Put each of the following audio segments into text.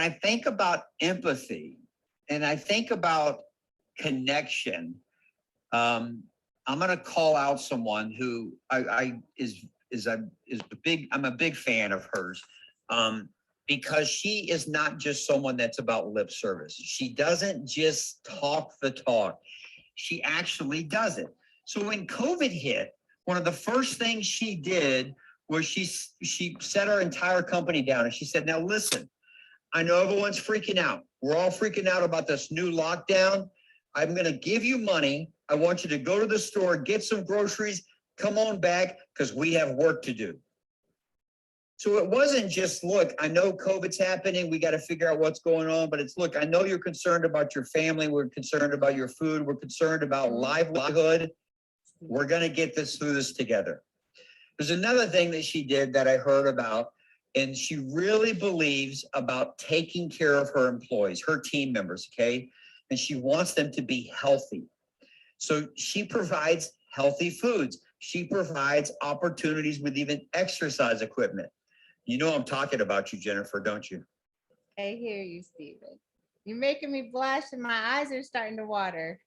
I think about empathy and I think about connection. I'm going to call out someone who I is a big. I'm a big fan of hers, because she is not just someone that's about lip service. She doesn't just talk the talk. She actually does it. So when COVID hit, one of the first things she did was she set our entire company down and she said, "Now listen, I know everyone's freaking out. We're all freaking out about this new lockdown. I'm going to give you money. I want you to go to the store, get some groceries, come on back because we have work to do." So it wasn't just, look, I know COVID's happening. We got to figure out what's going on. But it's, look, I know you're concerned about your family. We're concerned about your food. We're concerned about livelihood. We're going to get through this together. There's another thing that she did that I heard about, and she really believes about taking care of her employees, her team members, okay? And she wants them to be healthy. So she provides healthy foods. She provides opportunities with even exercise equipment. You know I'm talking about you, Jennifer, don't you? I hear you, Stephen. You're making me blush and my eyes are starting to water.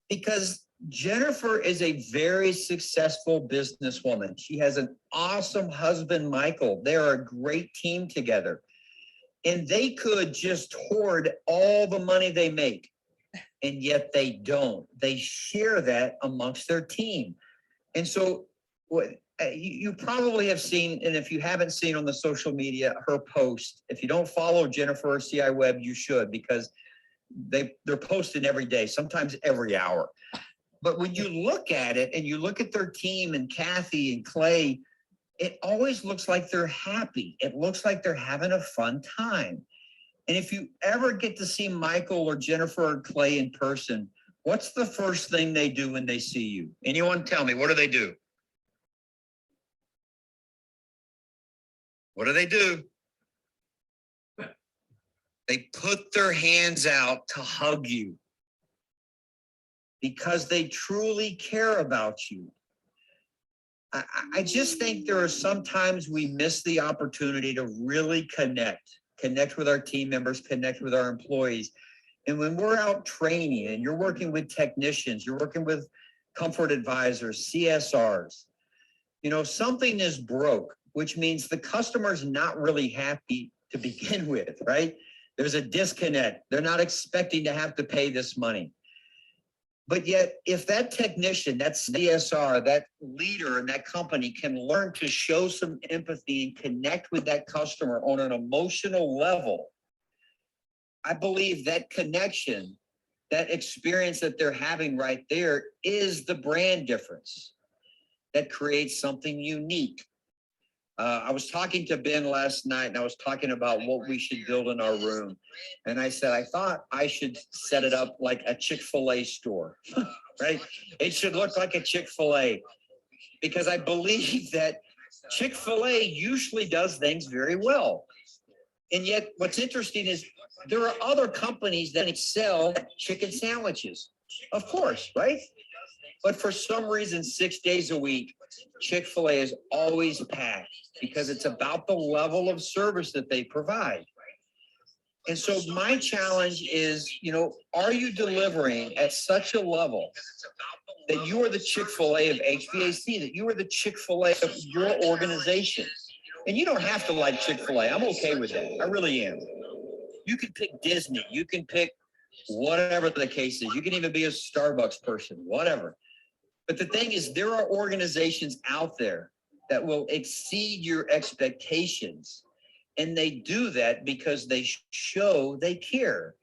Because Jennifer is a very successful businesswoman. She has an awesome husband, Michael. They're a great team together. And they could just hoard all the money they make. And yet they don't. They share that amongst their team. And so what you probably have seen, and if you haven't seen on the social media, her post, if you don't follow Jennifer or CI Web, you should, because they're posting every day, sometimes every hour. But when you look at it and you look at their team and Kathy and Clay, it always looks like they're happy. It looks like they're having a fun time. And if you ever get to see Michael or Jennifer or Clay in person, what's the first thing they do when they see you? Anyone tell me, what do they do? What do they do? They put their hands out to hug you because they truly care about you. I just think there are sometimes we miss the opportunity to really connect with our team members, connect with our employees. And when we're out training and you're working with technicians, you're working with comfort advisors, CSRs, you know, something is broke, which means the customer's not really happy to begin with, right? There's a disconnect. They're not expecting to have to pay this money. But yet, if that technician, that CSR, that leader in that company can learn to show some empathy and connect with that customer on an emotional level, I believe that connection, that experience that they're having right there is the brand difference that creates something unique. I was talking to Ben last night and I was talking about what we should build in our room. And I said, I thought I should set it up like a Chick-fil-A store, right? It should look like a Chick-fil-A because I believe that Chick-fil-A usually does things very well. And yet what's interesting is there are other companies that sell chicken sandwiches, of course, right? But for some reason, 6 days a week, Chick-fil-A is always packed because it's about the level of service that they provide. And so my challenge is, you know, are you delivering at such a level that you are the Chick-fil-A of HVAC, that you are the Chick-fil-A of your organization? And you don't have to like Chick-fil-A. I'm okay with that. I really am. You can pick Disney. You can pick whatever the case is. You can even be a Starbucks person, whatever. But the thing is, there are organizations out there that will exceed your expectations. And they do that because they show they care.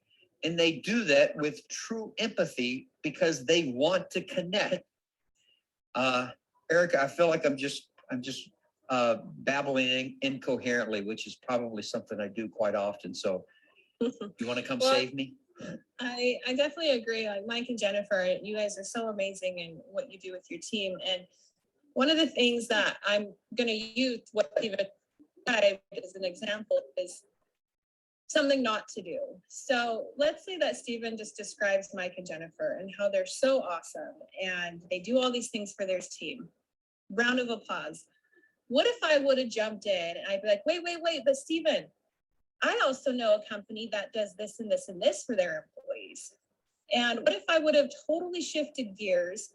And they do that with true empathy because they want to connect. Erica, I feel like I'm just babbling incoherently, which is probably something I do quite often. So you want to come save me? I definitely agree. Like Mike and Jennifer, you guys are so amazing in what you do with your team. And one of the things that I'm going to use what Stephen described as an example is something not to do. So let's say that Stephen just describes Mike and Jennifer and how they're so awesome and they do all these things for their team. Round of applause. What if I would have jumped in and I'd be like, wait, but Stephen, I also know a company that does this and this and this for their employees. And what if I would have totally shifted gears,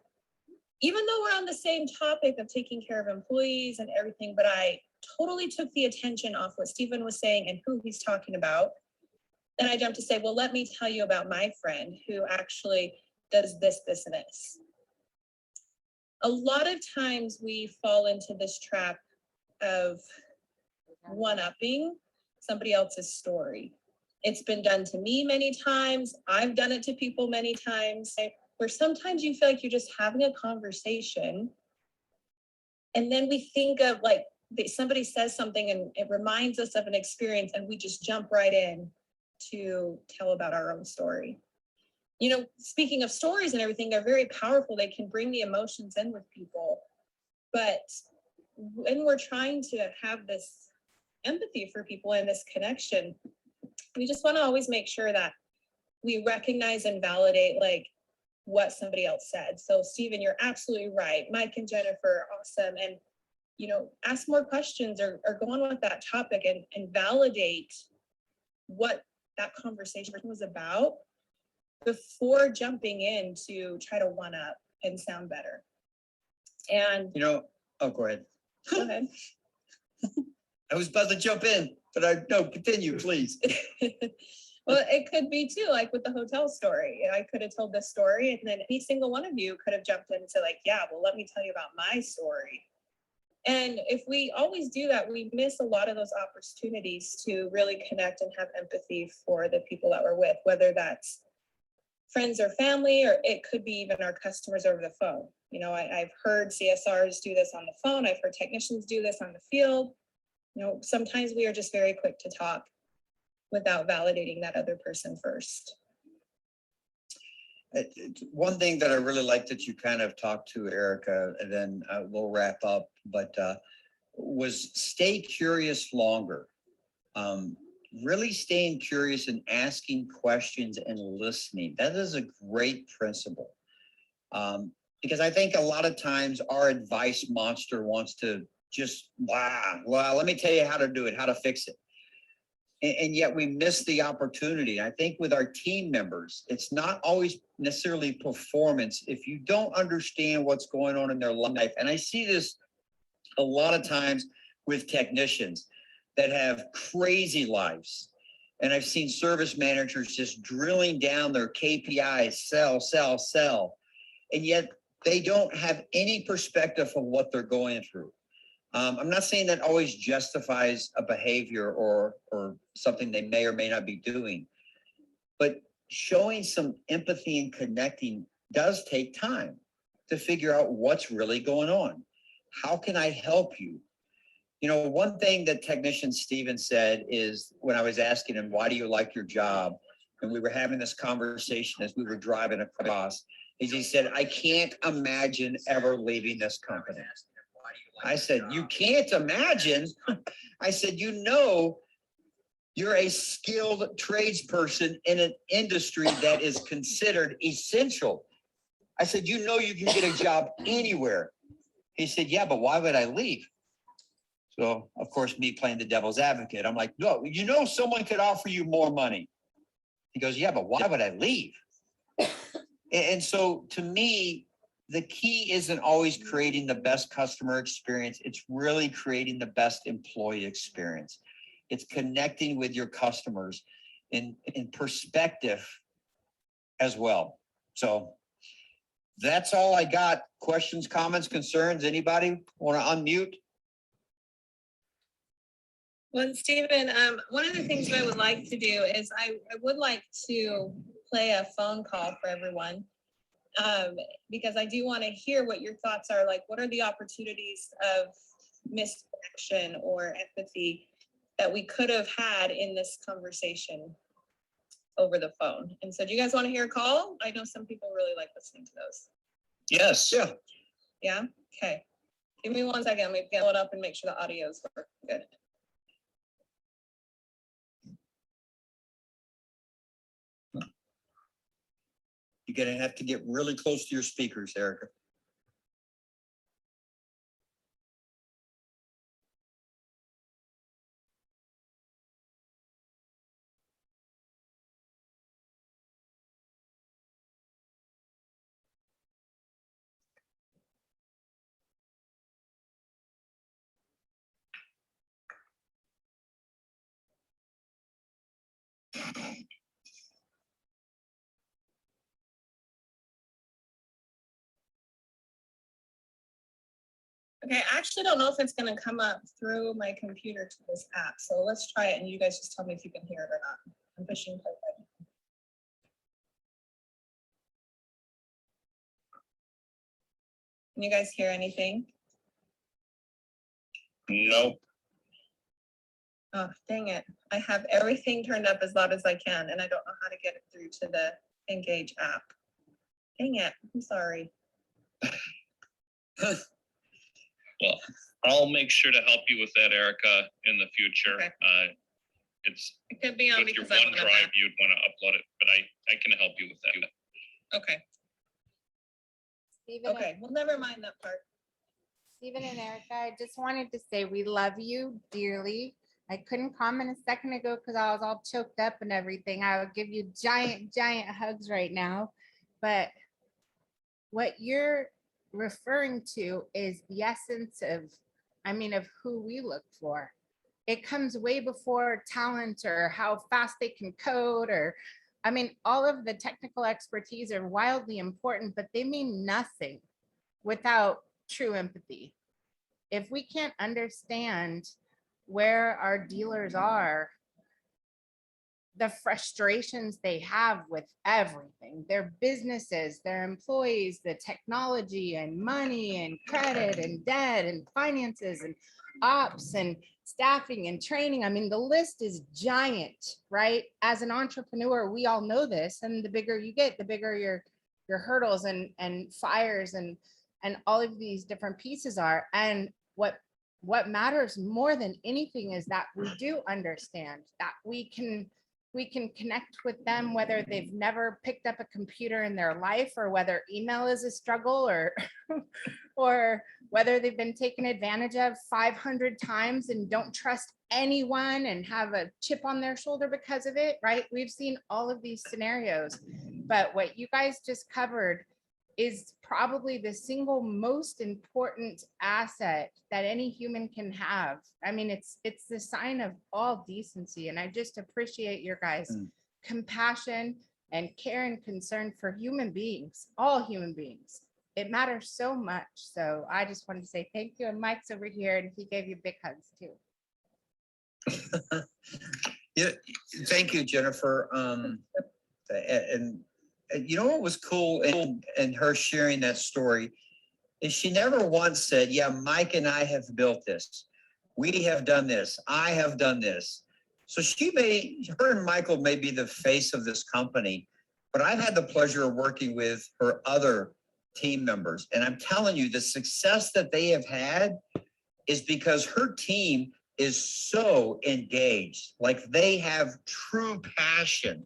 even though we're on the same topic of taking care of employees and everything, but I totally took the attention off what Stephen was saying and who he's talking about. Then I jumped to say, well, let me tell you about my friend who actually does this, this, and this. A lot of times we fall into this trap of one-upping somebody else's story. It's been done to me many times. I've done it to people many times, where sometimes you feel like you're just having a conversation. And then we think of like somebody says something and it reminds us of an experience and we just jump right in to tell about our own story. You know, speaking of stories and everything, they're very powerful. They can bring the emotions in with people. But when we're trying to have this empathy for people and this connection, we just want to always make sure that we recognize and validate like what somebody else said. So Stephen, you're absolutely right. Mike and Jennifer, awesome. And, you know, ask more questions or go on with that topic and validate what that conversation was about before jumping in to try to one up and sound better. And You know, oh, go ahead. go ahead. I was about to jump in, but no, continue, please. Well, it could be too, like with the hotel story. I could have told this story and then any single one of you could have jumped into like, yeah, well, let me tell you about my story. And if we always do that, we miss a lot of those opportunities to really connect and have empathy for the people that we're with, whether that's friends or family, or it could be even our customers over the phone. You know, I've heard CSRs do this on the phone. I've heard technicians do this on the field. You know, sometimes we are just very quick to talk without validating that other person first. One thing that I really like that you kind of talked to, Erica, and then we'll wrap up, but was stay curious longer. Really staying curious and asking questions and listening. That is a great principle. Because I think a lot of times our advice monster wants to just, well, let me tell you how to do it, how to fix it. And yet we miss the opportunity. I think with our team members, it's not always necessarily performance. If you don't understand what's going on in their life, and I see this a lot of times with technicians that have crazy lives. And I've seen service managers just drilling down their KPIs, sell. And yet they don't have any perspective of what they're going through. I'm not saying that always justifies a behavior or something they may or may not be doing, but showing some empathy and connecting does take time to figure out what's really going on. How can I help you? You know, one thing that technician Stephen said is when I was asking him, why do you like your job? And we were having this conversation as we were driving across, is he said, I can't imagine ever leaving this company. I said, you can't imagine? I said, you know, you're a skilled tradesperson in an industry that is considered essential. I said, you know, you can get a job anywhere. He said, yeah, but why would I leave? So, of course, me playing the devil's advocate, I'm like, no, you know, someone could offer you more money. He goes, yeah, but why would I leave? And so to me, the key isn't always creating the best customer experience. It's really creating the best employee experience. It's connecting with your customers in perspective as well. So that's all I got. Questions, comments, concerns? Anybody want to unmute? Well, Stephen, one of the things that I would like to do is I would like to play a phone call for everyone. Because I do want to hear what your thoughts are. Like, what are the opportunities of misconnection or empathy that we could have had in this conversation over the phone? And so do you guys want to hear a call? I know some people really like listening to those. Yes. Yeah. Yeah? Okay. Give me 1 second. Let me get it up and make sure the audio's good. You're going to have to get really close to your speakers, Erica. Okay, I actually don't know if it's gonna come up through my computer to this app, so let's try it and you guys just tell me if you can hear it or not. I'm pushing play button. Can you guys hear anything? No. Oh, dang it. I have everything turned up as loud as I can and I don't know how to get it through to the Engage app. Dang it, I'm sorry. Well, I'll make sure to help you with that, Erica, in the future. Okay. It's It could be on with your because I don't have OneDrive, that. you'd want to upload it, but I can help you with that. Okay, Stephen, okay, well, never mind that part. Stephen and Erica, I just wanted to say we love you dearly. I couldn't comment a second ago because I was all choked up and everything. I would give you giant, giant hugs right now. But what you're referring to is the essence of, of who we look for. It comes way before talent or how fast they can code or, all of the technical expertise are wildly important, but they mean nothing without true empathy. If we can't understand where our dealers are, the frustrations they have with everything, their businesses, their employees, the technology and money and credit and debt and finances and ops and staffing and training. The list is giant, right? As an entrepreneur, we all know this. And the bigger you get, the bigger your hurdles and fires and all of these different pieces are. And what matters more than anything is that we do understand that we can connect with them, whether they've never picked up a computer in their life or whether email is a struggle or or whether they've been taken advantage of 500 times and don't trust anyone and have a chip on their shoulder because of it, right? We've seen all of these scenarios, but what you guys just covered is probably the single most important asset that any human can have. It's the sign of all decency. And I just appreciate your guys' compassion and care and concern for human beings, all human beings. It matters so much. So I just wanted to say thank you. And Mike's over here and he gave you big hugs too. Yeah, thank you, Jennifer. And you know what was cool in her sharing that story is she never once said, yeah, Mike and I have built this. We have done this. I have done this. So her and Michael may be the face of this company, but I've had the pleasure of working with her other team members. And I'm telling you, the success that they have had is because her team is so engaged. Like they have true passion.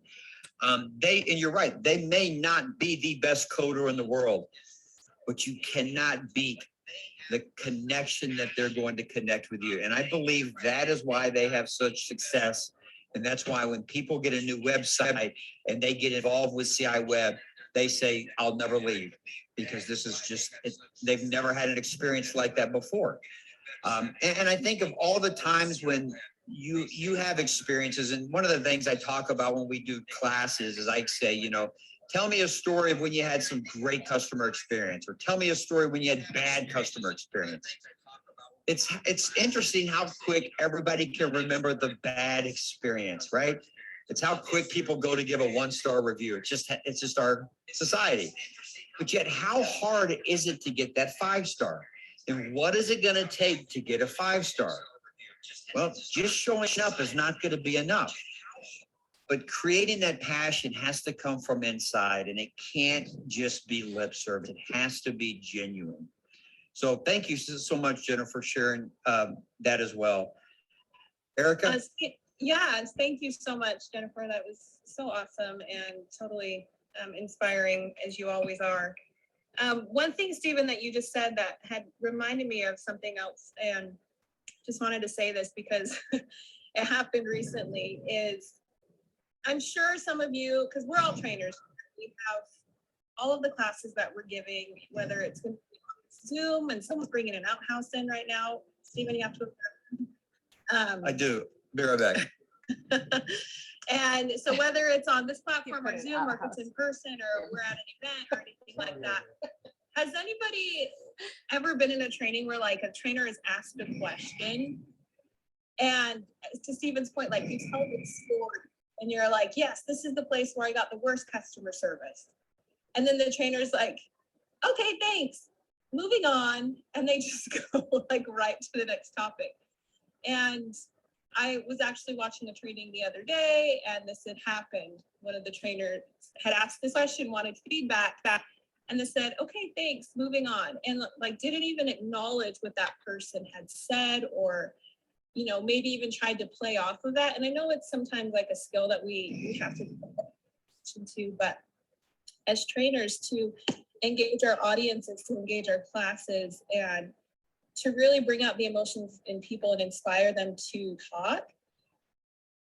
And you're right, they may not be the best coder in the world, but you cannot beat the connection that they're going to connect with you. And I believe that is why they have such success. And that's why when people get a new website and they get involved with CI Web, they say, I'll never leave, because this is they've never had an experience like that before. And I think of all the times when you have experiences, and one of the things I talk about when we do classes is I say, tell me a story of when you had some great customer experience, or tell me a story when you had bad customer experience. It's interesting how quick everybody can remember the bad experience, right? It's how quick people go to give a 1-star review. It's just our society. But yet, how hard is it to get that 5-star? And what is it going to take to get a 5-star? Well, just showing up is not going to be enough. But creating that passion has to come from inside, and it can't just be lip service. It has to be genuine. So thank you so much, Jennifer, for sharing that as well. Erica? Yeah, thank you so much, Jennifer. That was so awesome and totally inspiring, as you always are. One thing, Stephen, that you just said that had reminded me of something else, and just wanted to say this because it happened recently, is I'm sure some of you, because we're all trainers, we have all of the classes that we're giving, whether it's going to be on Zoom, and someone's bringing an outhouse in right now. Stephen, you have to. I do. Be right back. And so whether it's on this platform put or it Zoom, or if outhouse. it's in person, or we're at an event or anything like that, has anybody ever been in a training where like a trainer is asked a question? And to Stephen's point, like you tell the story and you're like, yes, this is the place where I got the worst customer service. And then the trainer's like, okay, thanks, moving on. And they just go like right to the next topic. And I was actually watching a training the other day and this had happened. One of the trainers had asked this question, wanted feedback back, and they said, okay, thanks, moving on. And like didn't even acknowledge what that person had said, or maybe even tried to play off of that. And I know it's sometimes like a skill that we have to pay attention to, but as trainers, to engage our audiences, to engage our classes, and to really bring out the emotions in people and inspire them to talk,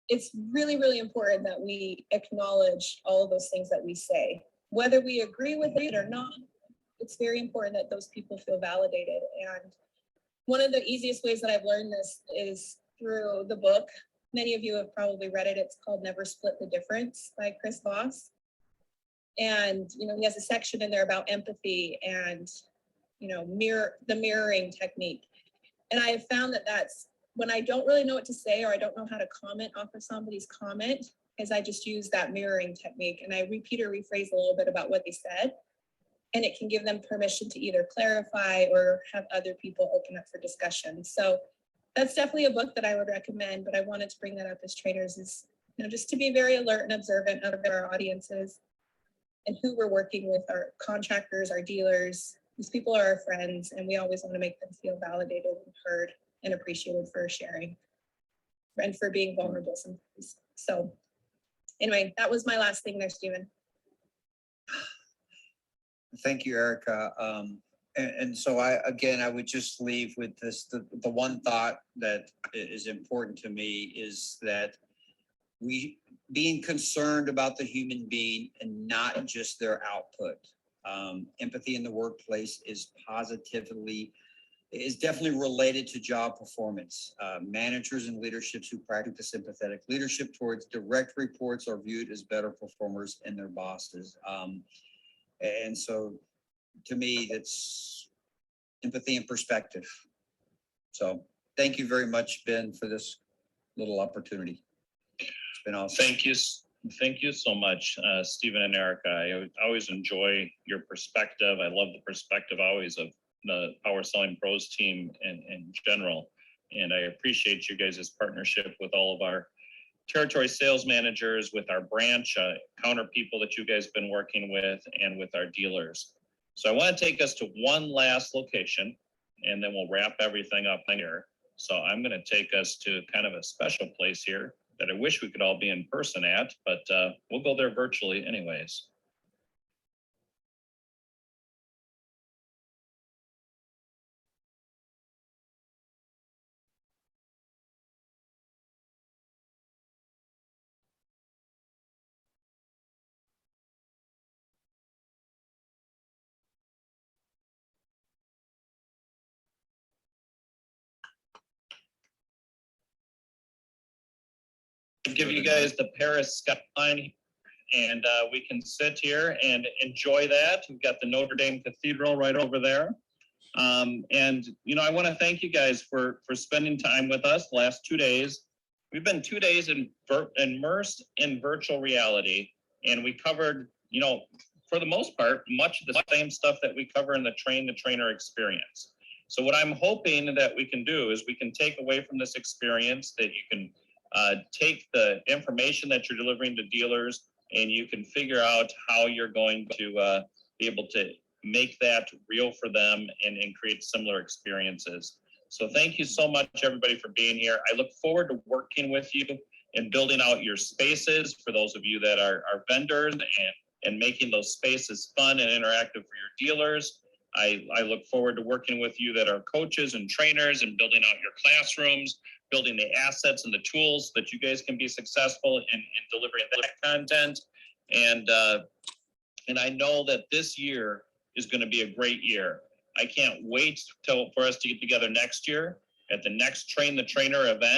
it's really, really important that we acknowledge all of those things that we say. Whether we agree with it or not, it's very important that those people feel validated. And one of the easiest ways that I've learned this is through the book. Many of you have probably read it. It's called Never Split the Difference by Chris Voss. And, he has a section in there about empathy and, the mirroring technique. And I have found that that's when I don't really know what to say, or I don't know how to comment off of somebody's comment, is I just use that mirroring technique and I repeat or rephrase a little bit about what they said. And it can give them permission to either clarify or have other people open up for discussion. So that's definitely a book that I would recommend, but I wanted to bring that up as trainers is, just to be very alert and observant of our audiences and who we're working with, our contractors, our dealers. These people are our friends, and we always want to make them feel validated and heard and appreciated for sharing and for being vulnerable sometimes. So anyway, that was my last thing there, Stephen. Thank you, Erica. And so I would just leave with this, the one thought that is important to me is that we being concerned about the human being and not just their output. Empathy in the workplace is definitely related to job performance. Managers and leaderships who practice sympathetic leadership towards direct reports are viewed as better performers in their bosses. And so to me, that's empathy and perspective. So thank you very much, Ben, for this little opportunity. It's been awesome. Thank you so much, Stephen and Erica. I always enjoy your perspective. I love the perspective always of the Power Selling Pros team in general. And I appreciate you guys' partnership with all of our territory sales managers, with our branch counter people that you guys have been working with, and with our dealers. So I want to take us to one last location, and then we'll wrap everything up here. So I'm going to take us to kind of a special place here that I wish we could all be in person at, but we'll go there virtually anyways. Give you guys the Paris skyline, and we can sit here and enjoy that. We've got the Notre Dame Cathedral right over there. And I want to thank you guys for spending time with us the last 2 days. We've been 2 days immersed in virtual reality, and we covered, for the most part, much of the same stuff that we cover in the Train the Trainer experience. So what I'm hoping that we can do is we can take away from this experience that you can take the information that you're delivering to dealers, and you can figure out how you're going to be able to make that real for them and create similar experiences. So thank you so much, everybody, for being here. I look forward to working with you and building out your spaces for those of you that are vendors, and making those spaces fun and interactive for your dealers. I look forward to working with you that are coaches and trainers, and building out your classrooms, building the assets and the tools that you guys can be successful in delivering that content. And I know that this year is going to be a great year. I can't wait for us to get together next year at the next Train the Trainer event.